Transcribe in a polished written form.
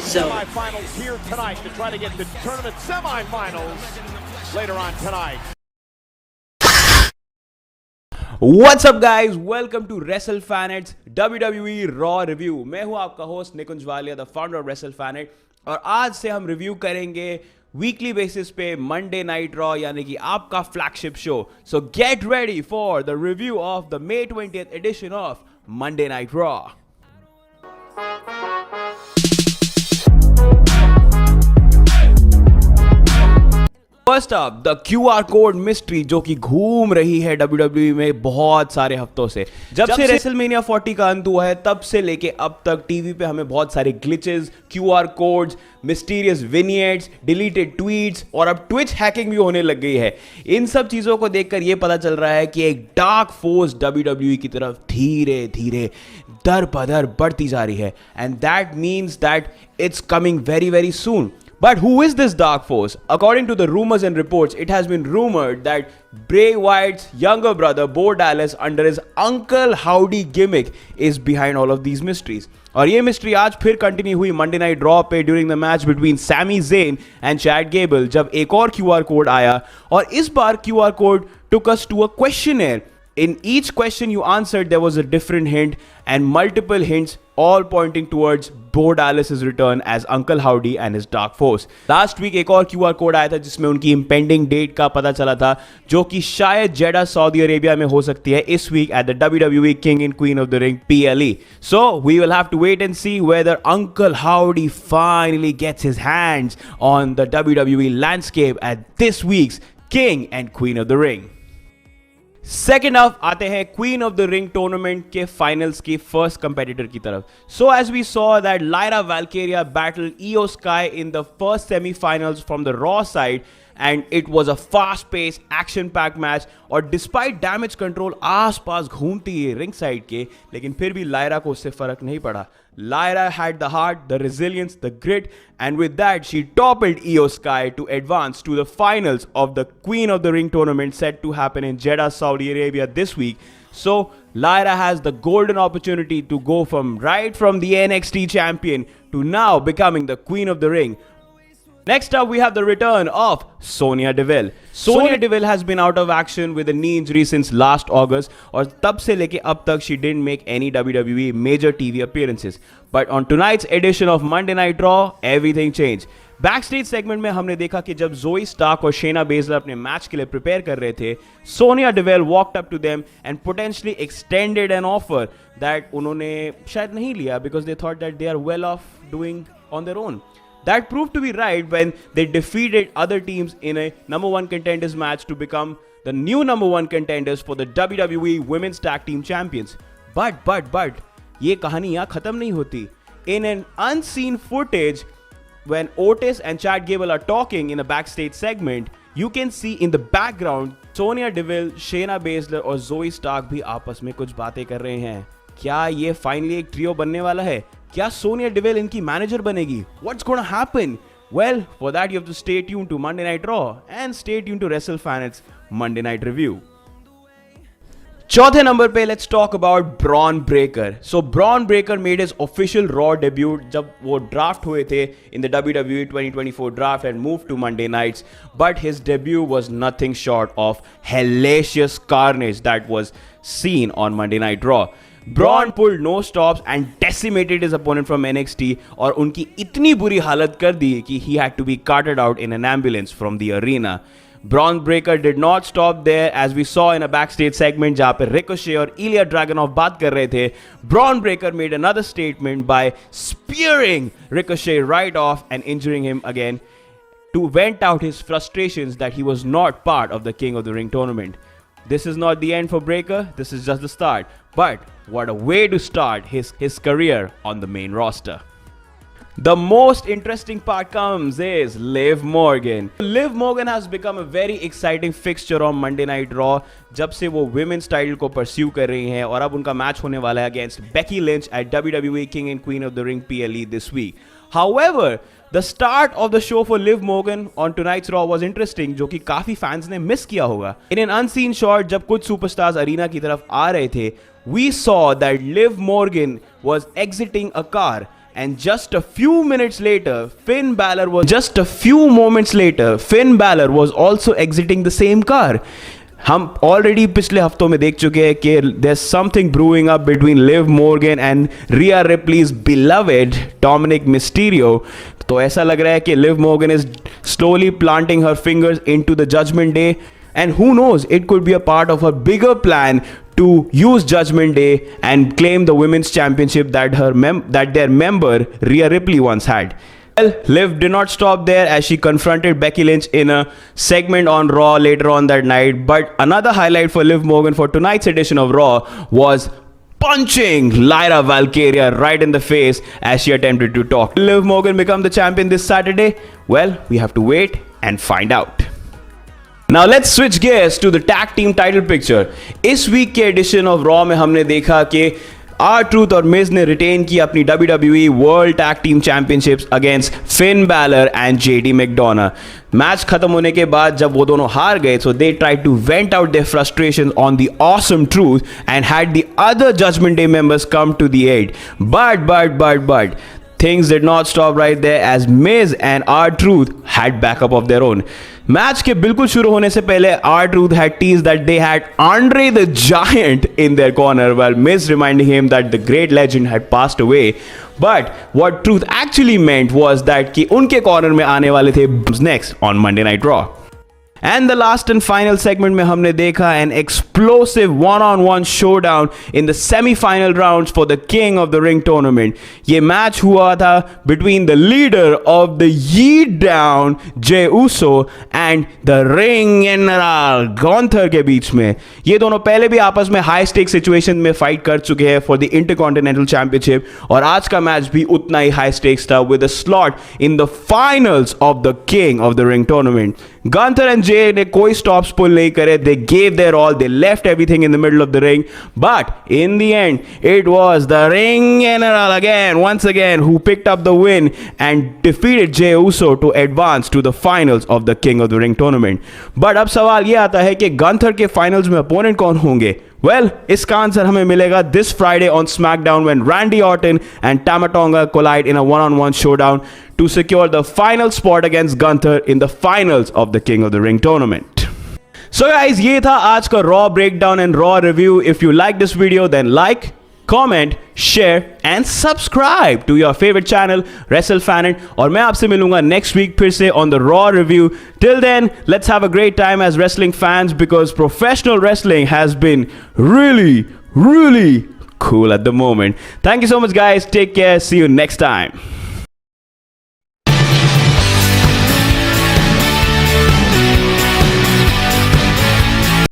Semifinals here tonight to try to get the tournament semifinals later on tonight. What's up guys? Welcome to WrestleFanit's WWE Raw Review. मैं हूं आपका host Nikunj Walia, the founder of WrestleFanit, और आज से हम review करेंगे weekly basis पे Monday night Raw, यानी कि आपका flagship show. So get ready for the review of the May 20th edition of Monday night Raw. First up the QR code mystery, जो कि घूम रही है WWE में बहुत सारे हफ्तों से. जब से रेसलमेनिया 40 का अंत हुआ है तब से लेके अब तक टीवी पे हमें बहुत सारे glitches, QR codes, mysterious vignettes, deleted tweets और अब ट्विच हैकिंग भी होने लग गई है. इन सब चीजों को देखकर यह पता चल रहा है कि एक डार्क फोर्स WWE की तरफ धीरे धीरे दर बदर बढ़ती जा रही है. And that means that it's coming very very soon. But who is this dark force? According to the rumors and reports, it has been rumored that Bray Wyatt's younger brother Bo Dallas, under his Uncle Howdy gimmick, is behind all of these mysteries. और ये mystery आज फिर continue हुई Monday night Raw पे during the match between Sami Zayn and Chad Gable, जब एक और QR code आया. और इस बार QR code took us to a questionnaire. In each question you answered, there was a different hint and multiple hints, all pointing towards Bo Dallas's return as Uncle Howdy and his Dark Force. Last week एक और QR code आया था जिसमें उनकी impending date का पता चला था, जो कि शायद जेडा सऊदी अरेबिया में हो सकती है इस week at the WWE King and Queen of the Ring PLE. So we will have to wait and see whether Uncle Howdy finally gets his hands on the WWE landscape at this week's King and Queen of the Ring. Second off आते हैं Queen of the Ring tournament के finals की first competitor की तरफ. So as we saw that Lyra Valkyria battle Iyo Sky in the first semifinals from the Raw side, and it was a fast pace action pack match. और despite damage control आसपास घूमती है ring side के, लेकिन फिर भी Lyra को उससे फर्क नहीं पड़ा. Lyra had the heart, the resilience, the grit, and with that she toppled Io Sky to advance to the finals of the Queen of the Ring tournament set to happen in Jeddah, Saudi Arabia this week. So Lyra has the golden opportunity to go from the NXT champion to now becoming the Queen of the Ring. Next up, we have the return of Sonya Deville. Sonya Deville has been out of action with a knee injury since last August, और तब से लेके अब तक she didn't make any WWE major TV appearances. But on tonight's edition of Monday Night Raw, everything changed. Backstage segment में हमने देखा कि जब जोई स्टार्क और शेना बेजलर अपने मैच के लिए प्रिपेयर कर रहे थे, Sonya Deville walked up to them and potentially extended an offer that उन्होंने शायद नहीं लिया because they thought that they are well off doing on their own. That proved to be right when they defeated other teams in a number one contenders match to become the new number one contenders for the WWE Women's Tag Team Champions. But, ये कहानी यहाँ खत्म नहीं होती. In an unseen footage, when Otis and Chad Gable are talking in a backstage segment, you can see in the background Sonya Deville, Shayna Baszler और Zoe Stark भी आपस में कुछ बातें कर रहे हैं. क्या ये फाइनली एक ट्रियो बनने वाला है? क्या सोनिया डिवेल इनकी मैनेजर बनेगी? What's gonna happen? Well, for that you have to stay tuned to Monday Night Raw and stay tuned to WrestleFanit's Monday Night Review. चौथे नंबर पे let's talk about Bron Breakker. So Bron Breakker made his official Raw debut जब वो draft हुए थे in the WWE 2024 draft and move to Monday nights, but his debut was nothing short of hellacious carnage that was seen on Monday night Raw. Braun pulled no stops and decimated his opponent from NXT, और उनकी इतनी बुरी हालत कर दी कि he had to be carted out in an ambulance from the arena. Braun Breaker did not stop there, as we saw in a backstage segment जहाँ पे Ricochet और Ilya Dragunov बात कर रहे थे. Braun Breaker made another statement by spearing Ricochet right off and injuring him again to vent out his frustrations that he was not part of the King of the Ring tournament. This is not the end for Breaker, this is just the start. But what a way to start his career on the main roster. The most interesting part comes is Liv Morgan. Liv Morgan has become a very exciting fixture on Monday Night Raw जब से वो women's title को pursue कर रही हैं, और अब उनका मैच होने वाला है against Becky Lynch at WWE King and Queen of the Ring PLE this week. However, the start of the show for Liv Morgan on tonight's Raw was interesting, जो कि काफी फैंस ने मिस किया होगा. In an unseen shot, जब कुछ superstars arena की तरफ आ रहे थे, we saw that Liv Morgan was exiting a car and just a few moments later, Finn Balor was also exiting the same car. हम ऑलरेडी पिछले हफ्तों में देख चुके हैं कि there's something brewing up between Liv Morgan and Rhea Ripley's beloved Dominic Mysterio. तो ऐसा लग रहा है कि Liv Morgan is slowly planting her fingers into the Judgment Day, and who knows, it could be a part of her bigger plan to use Judgment Day and claim the women's championship that their member Rhea Ripley once had. Well, Liv did not stop there as she confronted Becky Lynch in a segment on Raw later on that night. But another highlight for Liv Morgan for tonight's edition of Raw was punching Lyra Valkyria right in the face as she attempted to talk. Will Liv Morgan become the champion this Saturday? Well, we have to wait and find out. Now let's switch gears to the tag team title picture. इस week के addition of raw में हमने देखा कि R-Truth और मिज ने retain की अपनी WWE world tag team championships against Finn Balor and JD McDonagh. Match खत्म होने के बाद जब वो दोनों हार गए, so they tried to vent out their frustrations on the awesome Truth and had the other Judgment Day members come to the aid. But things did not stop right there as Miz and R-Truth had backup of their own. Match के बिल्कुल शुरू होने से पहले R-Truth had teased that they had Andre the Giant in their corner, while Miz reminding him that the great legend had passed away. But what Truth actually meant was that कि उनके corner में आने वाले थे next on Monday Night Raw. And the last and final segment में हमने देखा an explosive one-on-one showdown in the semi-final rounds for the King of the Ring tournament. ये मैच हुआ था between the leader of the Yeet Down, Jey Uso, and the Ring General, Gunther के बीच में. ये दोनों पहले भी आपस में high stakes situation में fight कर चुके हैं for the Intercontinental Championship, और आज का मैच भी उतना ही high stakes था with a slot in the finals of the King of the Ring tournament. Gunther and Jay ने कोई stops pull नहीं करे. They gave their all. They left everything in the middle of the ring. But in the end, it was the Ring General once again, who picked up the win and defeated Jey Uso to advance to the finals of the King of the Ring tournament. But अब सवाल ये आता है कि Gunther के finals में opponent कौन होंगे? Well, इसका आंसर हमें मिलेगा this Friday on SmackDown when Randy Orton and Tama Tonga collide in a one-on-one showdown to secure the final spot against Gunther in the finals of the King of the Ring tournament. So guys, ये था आज का Raw breakdown and Raw review. If you like this video, then like, comment, share and subscribe to your favorite channel WrestleFan. और मैं आपसे मिलूंगा next week फिर से on the Raw review. Till then, let's have a great time as wrestling fans because professional wrestling has been really cool at the moment. Thank you so much guys. Take care. See you next time.